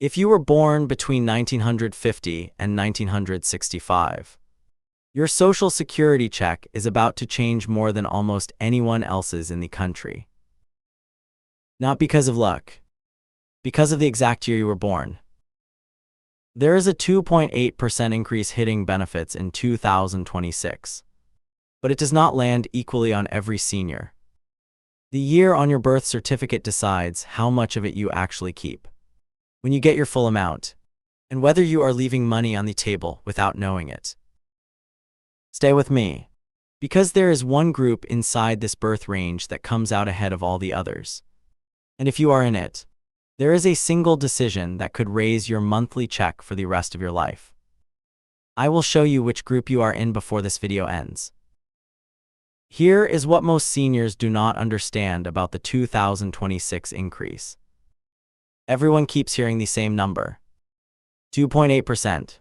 If you were born between 1950 and 1965, your Social Security check is about to change more than almost anyone else's in the country. Not because of luck, because of the exact year you were born. There is a 2.8% increase hitting benefits in 2026, but it does not land equally on every senior. The year on your birth certificate decides how much of it you actually keep when you get your full amount, and whether you are leaving money on the table without knowing it. Stay with me, because there is one group inside this birth range that comes out ahead of all the others. And if you are in it, there is a single decision that could raise your monthly check for the rest of your life. I will show you which group you are in before this video ends. Here is what most seniors do not understand about the 2026 increase. Everyone keeps hearing the same number, 2.8%.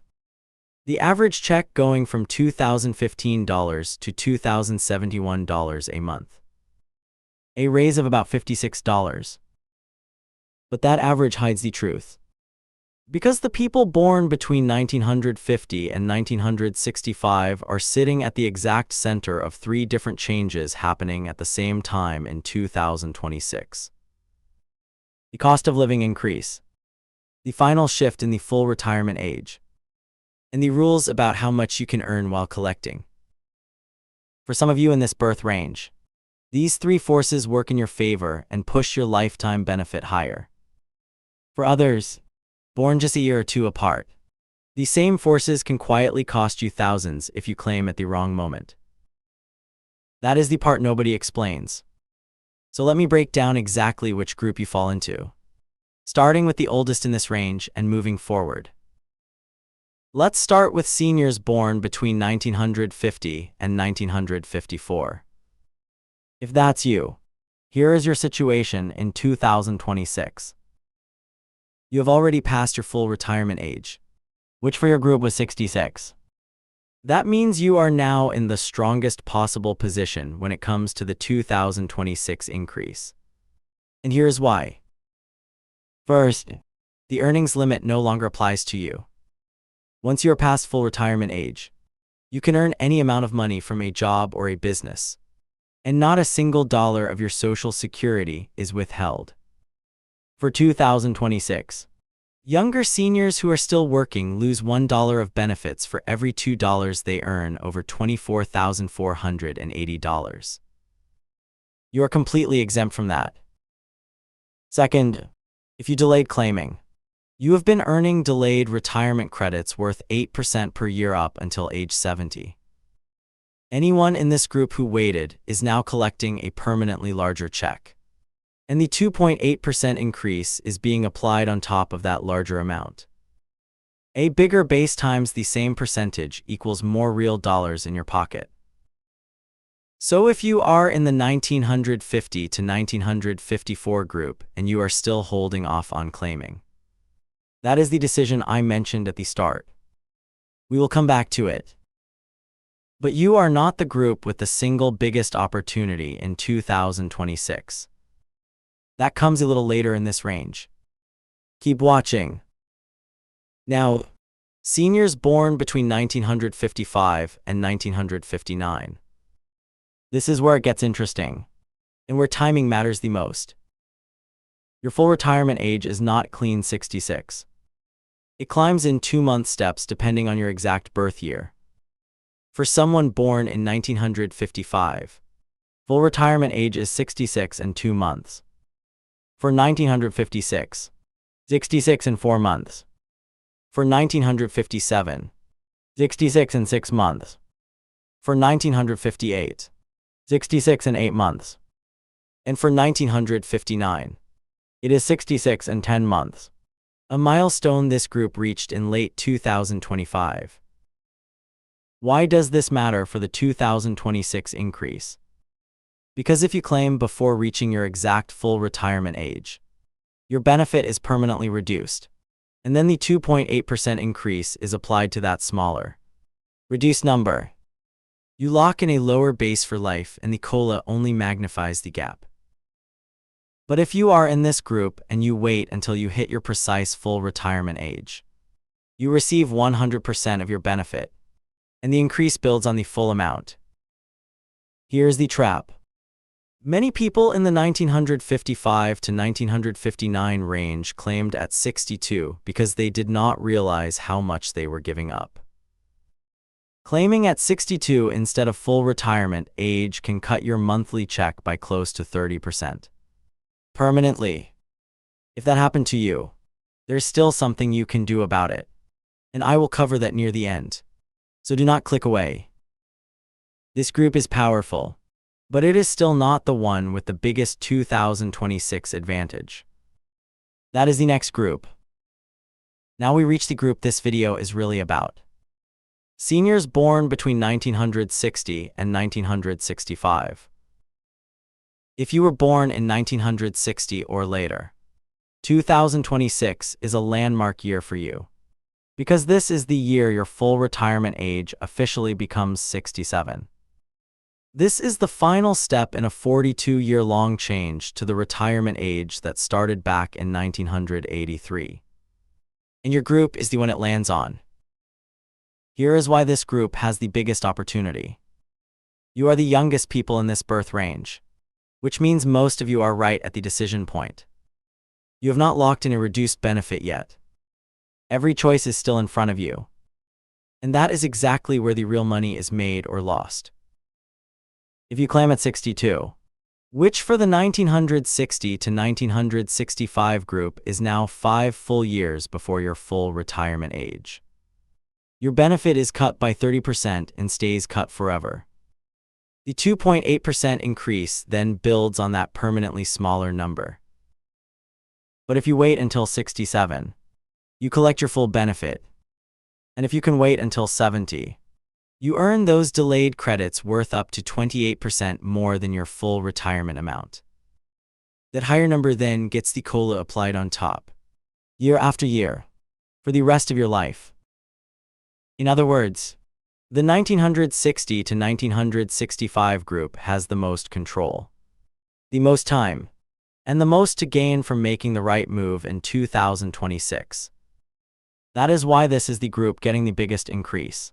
The average check going from $2,015 to $2,071 a month. A raise of about $56. But that average hides the truth. Because the people born between 1950 and 1965 are sitting at the exact center of three different changes happening at the same time in 2026. The cost of living increase, the final shift in the full retirement age, and the rules about how much you can earn while collecting. For some of you in this birth range, these three forces work in your favor and push your lifetime benefit higher. For others, born just a year or two apart, these same forces can quietly cost you thousands if you claim at the wrong moment. That is the part nobody explains. So let me break down exactly which group you fall into, starting with the oldest in this range and moving forward. Let's start with seniors born between 1950 and 1954. If that's you, here is your situation in 2026. You have already passed your full retirement age, which for your group was 66. That means you are now in the strongest possible position when it comes to the 2026 increase. And here's why. First, the earnings limit no longer applies to you. Once you are past full retirement age, you can earn any amount of money from a job or a business, and not a single dollar of your Social Security is withheld. For 2026, younger seniors who are still working lose $1 of benefits for every $2 they earn over $24,480. You are completely exempt from that. Second, if you delayed claiming, you have been earning delayed retirement credits worth 8% per year up until age 70. Anyone in this group who waited is now collecting a permanently larger check. And the 2.8% increase is being applied on top of that larger amount. A bigger base times the same percentage equals more real dollars in your pocket. So if you are in the 1950 to 1954 group and you are still holding off on claiming, that is the decision I mentioned at the start. We will come back to it. But you are not the group with the single biggest opportunity in 2026. That comes a little later in this range. Keep watching. Now, seniors born between 1955 and 1959. This is where it gets interesting, and where timing matters the most. Your full retirement age is not clean 66. It climbs in 2-month steps depending on your exact birth year. For someone born in 1955, full retirement age is 66 and 2 months. For 1956, 66 and 4 months. For 1957, 66 and 6 months. For 1958, 66 and 8 months. And for 1959, it is 66 and 10 months. A milestone this group reached in late 2025. Why does this matter for the 2026 increase? Because if you claim before reaching your exact full retirement age, your benefit is permanently reduced, and then the 2.8% increase is applied to that smaller, reduced number. You lock in a lower base for life and the COLA only magnifies the gap. But if you are in this group and you wait until you hit your precise full retirement age, you receive 100% of your benefit, and the increase builds on the full amount. Here's the trap. Many people in the 1955 to 1959 range claimed at 62 because they did not realize how much they were giving up. Claiming at 62 instead of full retirement age can cut your monthly check by close to 30%. Permanently. If that happened to you, there's still something you can do about it, and I will cover that near the end. So do not click away. This group is powerful, but it is still not the one with the biggest 2026 advantage. That is the next group. Now we reach the group this video is really about. Seniors born between 1960 and 1965. If you were born in 1960 or later, 2026 is a landmark year for you, because this is the year your full retirement age officially becomes 67. This is the final step in a 42-year-long change to the retirement age that started back in 1983. And your group is the one it lands on. Here is why this group has the biggest opportunity. You are the youngest people in this birth range, which means most of you are right at the decision point. You have not locked in a reduced benefit yet. Every choice is still in front of you. And that is exactly where the real money is made or lost. If you claim at 62, which for the 1960 to 1965 group is now 5 full years before your full retirement age, your benefit is cut by 30% and stays cut forever. The 2.8% increase then builds on that permanently smaller number. But if you wait until 67, you collect your full benefit. And if you can wait until 70, you earn those delayed credits worth up to 28% more than your full retirement amount. That higher number then gets the COLA applied on top, year after year, for the rest of your life. In other words, the 1960 to 1965 group has the most control, the most time, and the most to gain from making the right move in 2026. That is why this is the group getting the biggest increase.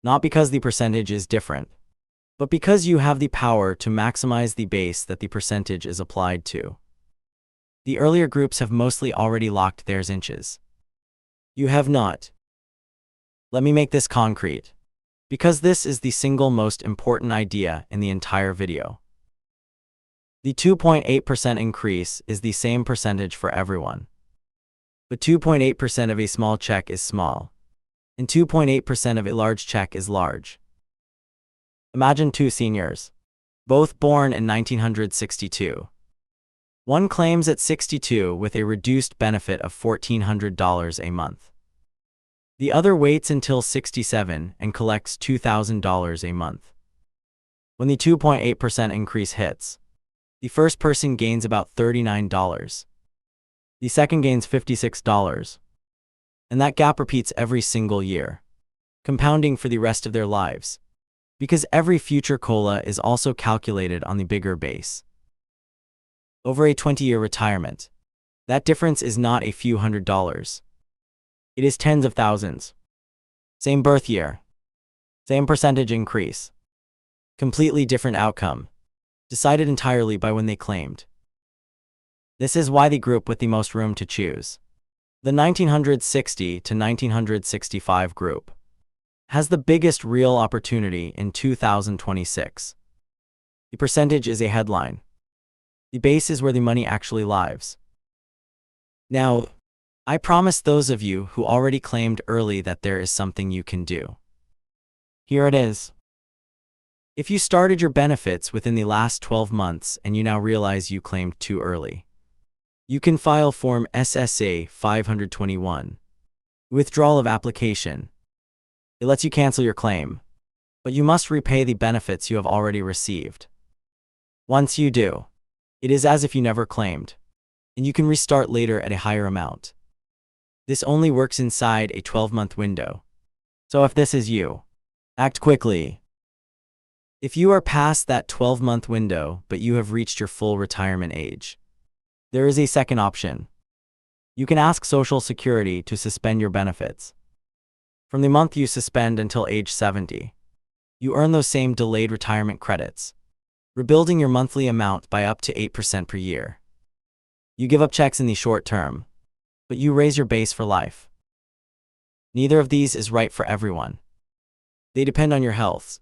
Not because the percentage is different, but because you have the power to maximize the base that the percentage is applied to. The earlier groups have mostly already locked theirs inches. You have not. Let me make this concrete, because this is the single most important idea in the entire video. The 2.8% increase is the same percentage for everyone. But 2.8% of a small check is small, and 2.8% of a large check is large. Imagine two seniors, both born in 1962. One claims at 62 with a reduced benefit of $1,400 a month. The other waits until 67 and collects $2,000 a month. When the 2.8% increase hits, the first person gains about $39. The second gains $56. And that gap repeats every single year, compounding for the rest of their lives, because every future COLA is also calculated on the bigger base. Over a 20-year retirement, that difference is not a few $100s. It is tens of thousands. Same birth year, same percentage increase, completely different outcome, decided entirely by when they claimed. This is why the group with the most room to choose, the 1960 to 1965 group, has the biggest real opportunity in 2026. The percentage is a headline. The base is where the money actually lives. Now, I promise those of you who already claimed early that there is something you can do. Here it is. If you started your benefits within the last 12 months and you now realize you claimed too early, you can file Form SSA 521, Withdrawal of Application. It lets you cancel your claim, but you must repay the benefits you have already received. Once you do, it is as if you never claimed, and you can restart later at a higher amount. This only works inside a 12-month window. So if this is you, act quickly. If you are past that 12-month window but you have reached your full retirement age, There is a second option. You can ask Social Security to suspend your benefits. From the month you suspend until age 70, you earn those same delayed retirement credits, rebuilding your monthly amount by up to 8% per year. You give up checks in the short term, but you raise your base for life. Neither of these is right for everyone. They depend on your health,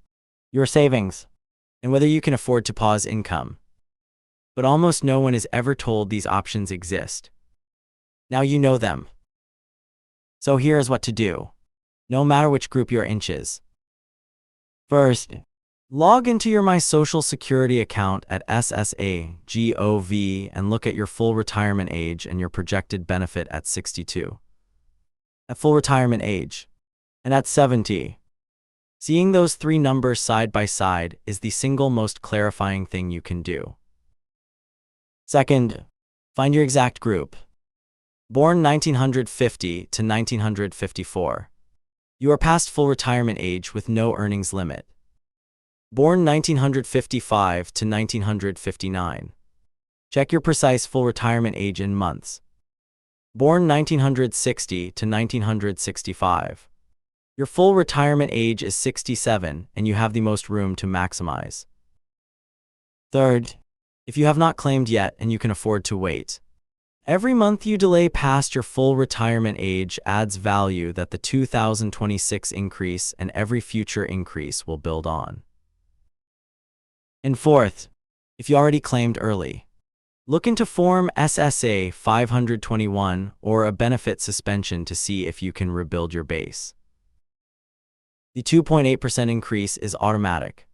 your savings, and whether you can afford to pause income. But almost no one is ever told these options exist. Now you know them. So here is what to do, no matter which group you're in. First, log into your My Social Security account at SSA.gov and look at your full retirement age and your projected benefit at 62. At full retirement age, and at 70. Seeing those three numbers side by side is the single most clarifying thing you can do. Second, find your exact group. Born 1950 to 1954. You are past full retirement age with no earnings limit. Born 1955 to 1959. Check your precise full retirement age in months. Born 1960 to 1965. Your full retirement age is 67 and you have the most room to maximize. Third, if you have not claimed yet and you can afford to wait, every month you delay past your full retirement age adds value that the 2026 increase and every future increase will build on. And fourth, if you already claimed early, look into Form SSA 521 or a benefit suspension to see if you can rebuild your base. The 2.8% increase is automatic.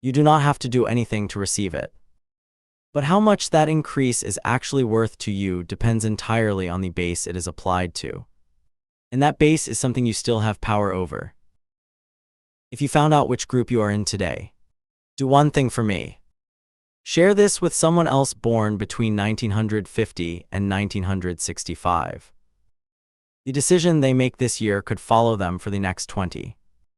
You do not have to do anything to receive it. But how much that increase is actually worth to you depends entirely on the base it is applied to. And that base is something you still have power over. If you found out which group you are in today, do one thing for me. Share this with someone else born between 1950 and 1965. The decision they make this year could follow them for the next 20.